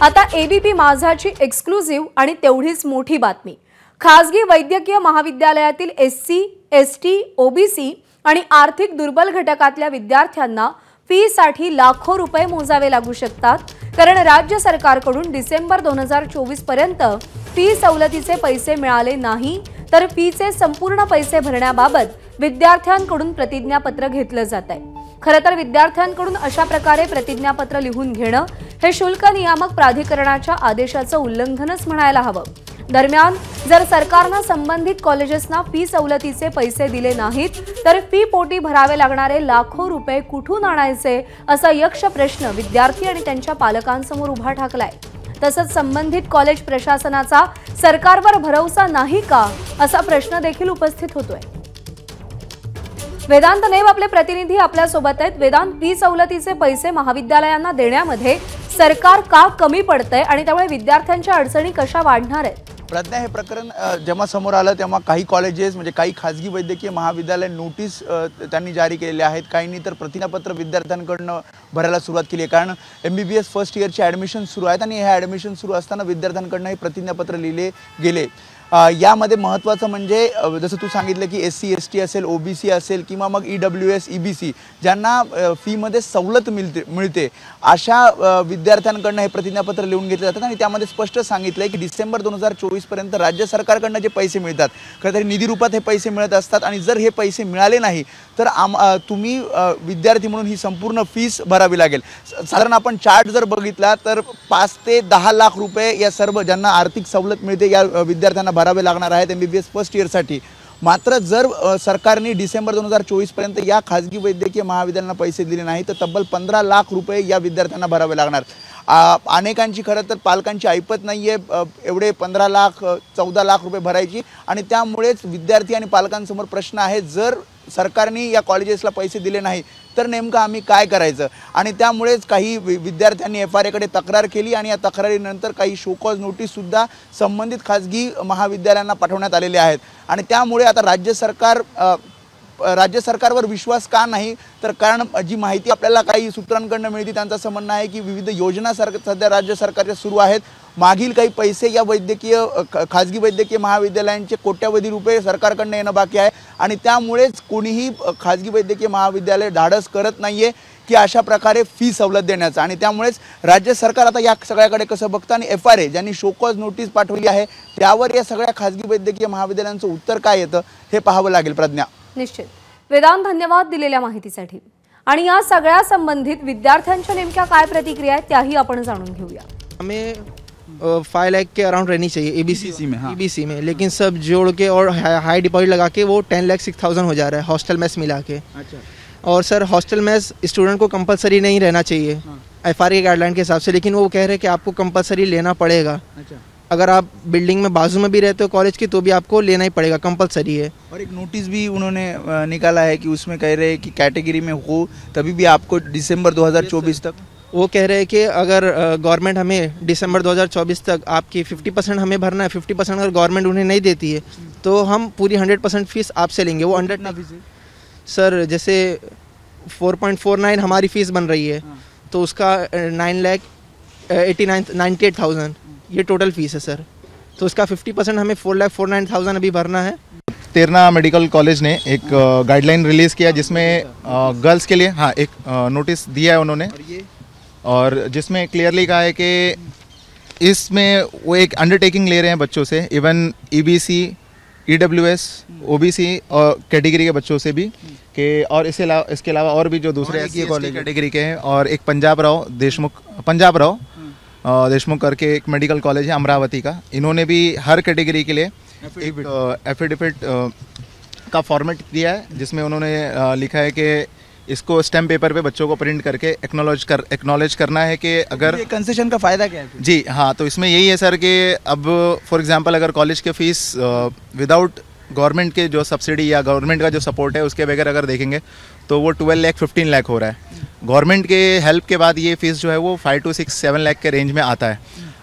आता ABP माझाची exclusive आणि तेवढीच मोठी बातमी। खासगी वैद्यकीय महाविद्यालयातील एससी, एसटी, ओबीसी आणि आर्थिक दुर्बल घटकातल्या विद्यार्थ्यांना फीसाठी लाखो रुपये मोजावे लागू शकतात, कारण राज्य सरकारकडून डिसेंबर 2024 पर्यंत फी सवलतीचे पैसे मिळाले नाही तर फीचे संपूर्ण पैसे भरण्याबाबत विद्यार्थ्यांकडून प्रतिज्ञापत्र घेतलं जात आहे। खरं तर विद्यार्थ्यांकडून अशा प्रकारे प्रतिज्ञापत्र लिहून घेणं हे शुल्क नियामक प्राधिकरणाच्या आदेशाचं उल्लंघनच म्हणायला हवं। दरम्यान जर सरकारने संबंधित कॉलेजेसना फी सवलतीचे पैसे दिले नाहीत तर फी पोटी भरावे लागणारे लाखो रुपये कुठून आणायचे असा यक्ष प्रश्न विद्यार्थी आणि त्यांच्या पालकांसमोर उभा ठाकलाय। तसंच संबंधित कॉलेज प्रशासनाचा सरकारवर भरोसा नाही का असा प्रश्न देखील उपस्थित होतोय। वेदांत नेब आपले प्रतिनिधी आपल्या सोबत आहेत। वेदांत, फी सवलतीचे पैसे महाविद्यालयांना देण्यामध्ये सरकार का कमी पडतंय आणि त्यामुळे विद्यार्थ्यांच्या अडचणी कशा वाढणार आहेत? प्रज्ञा, हे प्रकरण जेव्हा समोर आलं तेव्हा काही कॉलेजेस म्हणजे काही खासगी वैद्यकीय महाविद्यालय नोटीस त्यांनी जारी केलेले आहेत, काहींनी तर प्रतिज्ञापत्र विद्यार्थ्यांकडून भरायला सुरुवात केली आहे। कारण MBBS फर्स्ट इयरचे ॲडमिशन सुरू आहेत आणि हे ॲडमिशन सुरू असताना विद्यार्थ्यांकडून हे प्रतिज्ञापत्र लिहिले गेले। यामध्ये महत्त्वाचं म्हणजे जसं तू सांगितलं की SC, ST असेल, OBC असेल किंवा मग EWS, EBC ज्यांना फीमध्ये सवलत मिळते अशा विद्यार्थ्यांकडून हे प्रतिज्ञापत्र लिहून घेतले जातात आणि त्यामध्ये स्पष्ट सांगितलं आहे की डिसेंबर 2024 पर्यंत राज्य सरकारकडून जे पैसे मिळतात, खरं तर निधी रूपात हे पैसे मिळत असतात आणि जर हे पैसे मिळाले नाही तर तुम्ही विद्यार्थी म्हणून ही संपूर्ण फीस भरावी लागेल। साधारण आपण चार्ट जर बघितला तर 5 ते 10 लाख रुपये या सर्व ज्यांना आर्थिक सवलत मिळते या विद्यार्थ्यांना भरावे लागणार आहेत MBBS फर्स्ट इयरसाठी। मात्र जर सरकारने डिसेंबर 2024 पर्यंत या खासगी वैद्यकीय महाविद्यालयांना पैसे दिले नाही तर तब्बल 15 लाख रुपये या विद्यार्थ्यांना भरावे लागणार। अनेकांची खरं तर पालकांची ऐपत नाही आहे एवढे 15 लाख 14 लाख रुपये भरायची आणि त्यामुळेच विद्यार्थी आणि पालकांसमोर प्रश्न आहे, जर सरकारने या कॉलेजेसला पैसे दिले नाही तर नेमकं आम्ही काय करायचं। आणि त्यामुळेच काही विद्यार्थ्यांनी FRA कडे तक्रार केली आणि या तक्रारीनंतर काही शोकॉज नोटीससुद्धा संबंधित खासगी महाविद्यालयांना पाठवण्यात आलेले आहेत। आणि त्यामुळे आता राज्य सरकारवर विश्वास का नाही तर कारण जी माहिती आपल्याला काही सूत्रांकडून मिळते त्यांचं असं म्हणणं आहे की विविध योजना सध्या राज्य सरकारच्या सुरू आहेत। मागील काही पैसे या खासगी वैद्यकीय महाविद्यालयांचे कोट्यावधी रुपये सरकारकडून येणं बाकी आहे आणि त्यामुळेच कोणीही खासगी वैद्यकीय महाविद्यालय धाडस करत नाहीये की अशा प्रकारे फी सवलत देण्याचं। आणि त्यामुळेच राज्य सरकार आता या सगळ्याकडे कसं बघतं आणि FRA ज्यांनी शोकॉज नोटीस पाठवली आहे त्यावर या सगळ्या खासगी वैद्यकीय महाविद्यालयांचं उत्तर काय येतं हे पाहावं लागेल। प्रज्ञा, निश्चित। वेदांत, धन्यवाद दिलेल्या माहितीसाठी। आणि या सगळ्या संबंधित विद्यार्थ्यांच्या नेमक्या काय प्रतिक्रिया आहेत त्याही आपण जाणून घेऊया। हमें 5 लाख के अराउंड रहनी चाहिए EBC में, हाँ। EBC में, लेकिन सब जोड़ के और हाई डिपॉजिट लगा के वो 10,06,000 हो जा रहा है हॉस्टल मेस मिला के। अच्छा। और सर हॉस्टल मेस स्टूडेंट को कंपलसरी नहीं रहना चाहिए, हाँ। FRA गाइडलाइन के हिसाब से, लेकिन वो कह रहे हैं कि आपको कंपलसरी लेना पड़ेगा। अच्छा। अगर आप बिल्डिंग में बाजू में भी रहते हो कॉलेज की तो भी आपको लेना ही पड़ेगा, कंपलसरी है। और एक नोटिस भी उन्होंने निकाला है कि उसमें कह रहे हैं कि कैटेगरी में हो तभी भी आपको डिसेंबर 2024 तक, वो कह रहे हैं कि अगर गवर्नमेंट हमें डिसेंबर 2024 तक आपकी 50% हमें भरना है, 50% अगर गवर्नमेंट उन्हें नहीं देती है तो हम पूरी 100% फीस आपसे लेंगे। वो 100 सर जैसे 4.49 हमारी फ़ीस बन रही है, तो उसका 9,98,000 ये टोटल फीस है सर। तो उसका 50% हमें 4,49,000 अभी भरना है। तेरणा मेडिकल कॉलेज ने एक गाइडलाइन रिलीज़ किया जिसमें गर्ल्स के लिए एक नोटिस दिया है उन्होंने, और जिसमें क्लियरली कहा है कि इसमें वो एक अंडरटेकिंग ले रहे हैं बच्चों से, इवन EBC, EWS, OBC और कैटेगरी के बच्चों से भी कि, और इसके अलावा और भी जो दूसरे कैटेगरी के हैं, और एक पंजाब राव देशमुख करके एक मेडिकल कॉलेज है अमरावती का, इन्होंने भी हर कैटेगरी के लिए एफिडेविट का फॉर्मेट दिया है जिसमें उन्होंने लिखा है कि इसको स्टैम्प पेपर पे बच्चों को प्रिंट करके एक्नॉलेज करना है कि अगर ये कंसेशन का फ़ायदा क्या है? जी हाँ, तो इसमें यही है सर कि अब फॉर एग्जांपल अगर कॉलेज के फीस विदाउट गवर्नमेंट के जो सब्सिडी या गवर्नमेंट का जो सपोर्ट है उसके बगैर अगर देखेंगे तो वो 12 लाख 15 लाख हो रहा है। गवर्नमेंट के हेल्प के बाद ये फीस जो है वो 5 to 6 7 लाख के रेंज में आता है।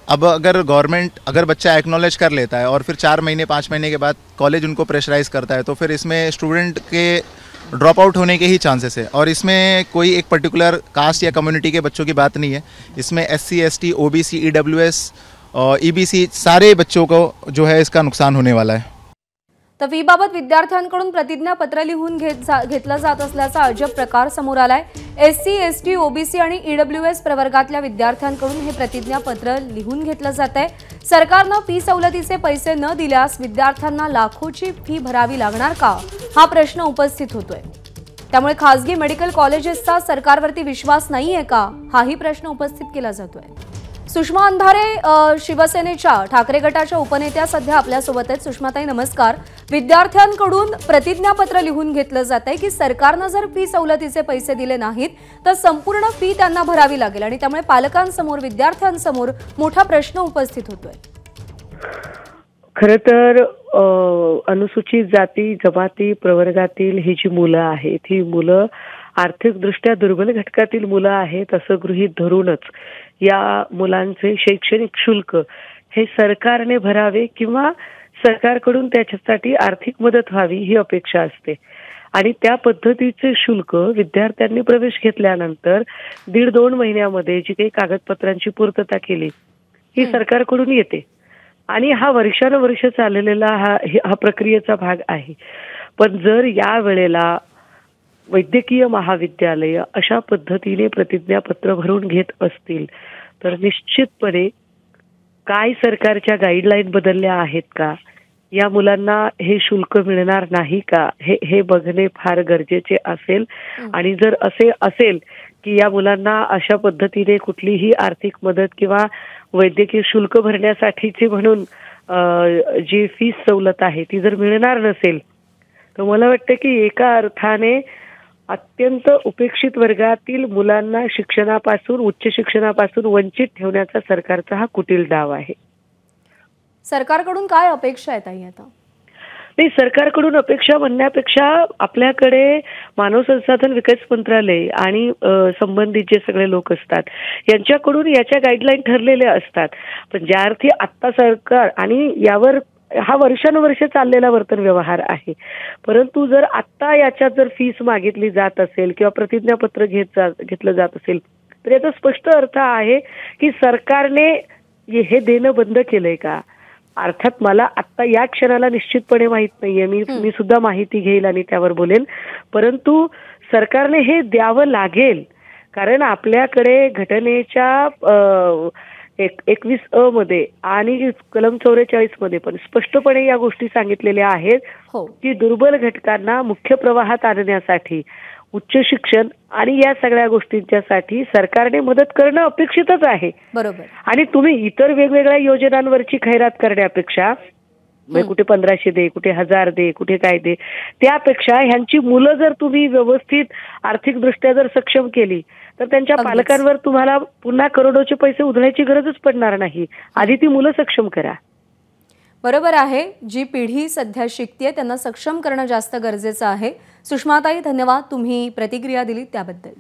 अब अगर बच्चा एक्नॉलेज कर लेता है और फिर 4 महीने 5 महीने के बाद कॉलेज उनको प्रेशराइज करता है तो फिर इसमें स्टूडेंट के ड्रॉप आउट होने के ही चांसेस है। और इसमें कोई एक पर्टिकुलर कास्ट या कम्युनिटी के बच्चों की बात नहीं है, इसमें SC ST OBC EWS और EBC सारे बच्चों को जो है इसका नुकसान होने वाला है। तर फीबाबत विद्यार्थ्यांकडून प्रतिज्ञापत्र लिहून घेतलं जात असल्याचा अजब प्रकार समोर आलाय। SC ST OBC आणि EWS प्रवर्गातल्या विद्यार्थ्यांकडून हे प्रतिज्ञापत्र लिहून घेतलं जात आहे। सरकारनं फी सवलतीचे पैसे न दिल्यास विद्यार्थ्यांना लाखोची फी भरावी लागणार का, हा प्रश्न उपस्थित होतोय। त्यामुळे खासगी मेडिकल कॉलेजेसचा सरकारवरती विश्वास नाहीये का, हाही प्रश्न उपस्थित केला जातोय। सुषमा अंधारे शिवसेनेच्या ठाकरे गटाच्या उपनेत्या सध्या आपल्यासोबत आहेत। सुषमाताई नमस्कार। विद्यार्थ्यांकडून प्रतिज्ञापत्र लिहून घेतलं जात आहे की सरकारनं जर फी सवलतीचे पैसे दिले नाहीत तर संपूर्ण फी त्यांना भरावी लागेल आणि त्यामुळे पालकांसमोर विद्यार्थ्यांसमोर मोठा प्रश्न उपस्थित होतोय। खरं तर अनुसूचित जाती जमाती प्रवर्गातील ही जी मुलं आहेत, ही मुलं आर्थिकदृष्ट्या दुर्बल घटकातील मुलं आहेत असं गृहीत धरूनच या मुलांचे शैक्षणिक शुल्क हे सरकारने भरावे किंवा सरकारकडून त्याच्यासाठी आर्थिक मदत व्हावी ही अपेक्षा असते। आणि त्या पद्धतीचे शुल्क विद्यार्थ्यांनी प्रवेश घेतल्यानंतर 1.5-2 महिन्यामध्ये जी काही कागदपत्रांची पूर्तता केली ही सरकारकडून येते आणि हा वर्षानुवर्ष चाललेला हा प्रक्रियेचा भाग आहे। पण जर या वेळेला वैद्यकीय महाविद्यालय अशा पद्धतीने प्रतिज्ञापत्र भरून घेत असतील तर निश्चितपणे काय सरकारच्या गाईडलाईन बदलल्या आहेत का, या मुलांना हे शुल्क मिळणार नाही का, हे बघणे फार गरजेचे असेल। आणि जर असे असेल की या मुलांना अशा पद्धतीने कुठलीही आर्थिक मदत किंवा वैद्यकीय शुल्क भरण्यासाठीची म्हणून जी फीस सवलत आहे ती जर मिळणार नसेल तर मला वाटतं की एका अर्थाने अत्यंत उपेक्षित वर्गातील मुलांना शिक्षणापासून उच्च शिक्षणापासून वंचित ठेवण्याचा सरकारचा हा कुटील डाव आहे। सरकारकडून काय अपेक्षा आहेत ताई आता? नाही, सरकारकडून अपेक्षा म्हणण्यापेक्षा आपल्याकडे मानव संसाधन विकास मंत्रालय आणि संबंधित जे सगळे लोक असतात यांच्याकडून याच्या गाईडलाईन ठरलेल्या असतात। पण ज्या अर्थी आत्ता सरकार आणि यावर हा वर्षानुवर्ष चाललेला वर्तन व्यवहार आहे, परंतु जर आत्ता याच्यात जर फीस मागितली जात असेल किंवा प्रतिज्ञापत्र घेतलं जात असेल तर याचा स्पष्ट अर्थ आहे की सरकारने हे देणं बंद केलंय का। अर्थात मला आत्ता या क्षणाला निश्चितपणे माहित नाहीये, मी सुद्धा माहिती घेईल आणि त्यावर बोलेल, परंतु सरकारने हे द्यावं लागेल कारण आपल्याकडे घटनेच्या 21A मध्ये आणि कलम 44 मध्ये पण स्पष्टपणे या गोष्टी सांगितलेल्या आहेत की दुर्बल घटकांना मुख्य प्रवाहात आणण्यासाठी उच्च शिक्षण आणि या सगळ्या गोष्टींच्यासाठी सरकारने मदत करणं अपेक्षितच आहे। बरोबर। आणि तुम्ही इतर वेगवेगळ्या योजनांवरची खैरात करण्यापेक्षा कुठे 1500 दे, कुठे 1000 दे, कुठे काय दे, त्यापेक्षा ह्यांची मुलं जर तुम्ही व्यवस्थित आर्थिकदृष्ट्या जर सक्षम केली तर त्यांच्या पालकांवर तुम्हाला पुन्हा करोडोचे पैसे उधळायची गरजच पडणार नाही। आधी ती मुलं सक्षम करा। बरोबर आहे, जी पिढी सध्या शिकते त्यांना सक्षम करणं जास्त गरजेचं आहे। सुषमाताई धन्यवाद, तुम्ही प्रतिक्रिया दिली त्याबद्दल।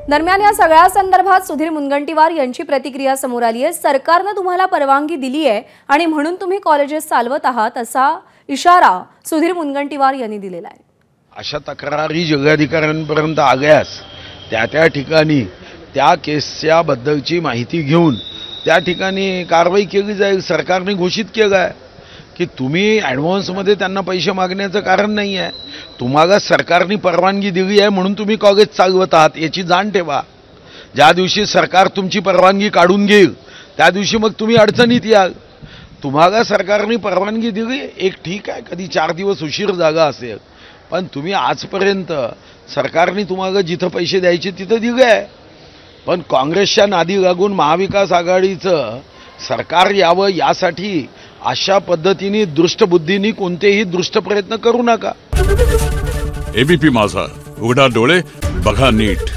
दरम्यान या सगळ्या संदर्भात सुधीर मुनगंटीवार यांची प्रतिक्रिया समोर आली आहे। सरकारने तुम्हाला परवानगी दिली आहे आणि म्हणून तुम्ही कॉलेजेस चालवत आहात असा इशारा सुधीर मुनगंटीवार यांनी दिलेला आहे। अशा तक्रारी जिल्हाधिकाऱ्यांपर्यंत आल्यास त्या ठिकाणी त्या केसच्या बद्दलची माहिती घेऊन त्या ठिकाणी कारवाई केली जाईल। सरकारने घोषित केलं आहे की तुम्ही ॲडव्हान्समध्ये त्यांना पैसे मागण्याचं कारण नाही आहे, तुम्हाला सरकारने परवानगी दिली आहे म्हणून तुम्ही कॉलेज चालवत आहात याची जाण ठेवा। ज्या दिवशी सरकार तुमची परवानगी काढून घेईल त्या दिवशी मग तुम्ही अडचणीत याल। तुम्हाला सरकारने परवानगी दिली एक ठीक आहे, कधी 4 दिवस उशीर झाला असेल, पण तुम्ही आजपर्यंत सरकारने तुम्हाला जिथं पैसे द्यायचे तिथं दिले आहे। पण काँग्रेसच्या नादी लागून महाविकास आघाडीचं सरकार यावं यासाठी अशा पद्धतीने दुष्टबुद्धीने कोणतेही दुष्ट प्रयत्न करू नका। एबीपी माझा, उघडा डोळे बघा नीट।